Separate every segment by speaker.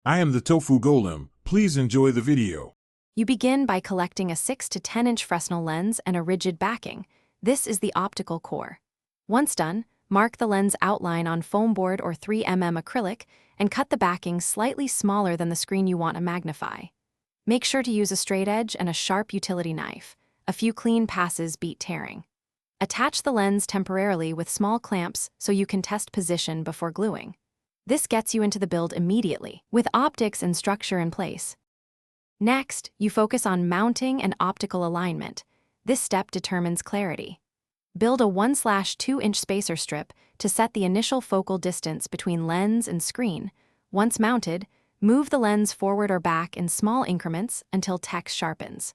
Speaker 1: I am the Tofu Golem. Please enjoy the video.
Speaker 2: You begin by collecting a 6 to 10-inch Fresnel lens and a rigid backing. This is the optical core. Once done, mark the lens outline on foam board or 3mm acrylic and cut the backing slightly smaller than the screen you want to magnify. Make sure to use a straight edge and a sharp utility knife. A few clean passes beat tearing. Attach the lens temporarily with small clamps so you can test position before gluing. This gets you into the build immediately, with optics and structure in place. Next, you focus on mounting and optical alignment. This step determines clarity. Build a 1/2-inch spacer strip to set the initial focal distance between lens and screen. Once mounted, move the lens forward or back in small increments until text sharpens.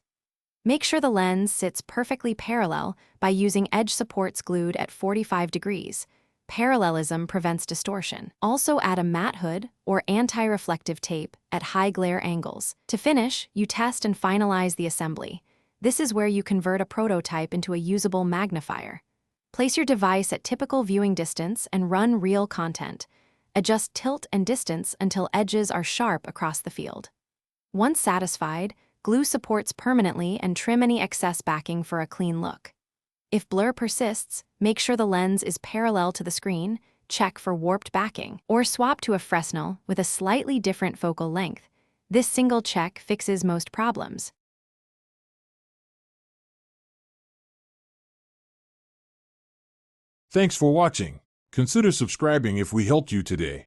Speaker 2: Make sure the lens sits perfectly parallel by using edge supports glued at 45 degrees. Parallelism prevents distortion. Also add a matte hood or anti-reflective tape at high glare angles. To finish, you test and finalize the assembly. This is where you convert a prototype into a usable magnifier. Place your device at typical viewing distance and run real content. Adjust tilt and distance until edges are sharp across the field. Once satisfied, glue supports permanently and trim any excess backing for a clean look. If blur persists, make sure the lens is parallel to the screen, check for warped backing, or swap to a Fresnel with a slightly different focal length. This single check fixes most problems.
Speaker 1: Thanks for watching. Consider subscribing if we helped you today.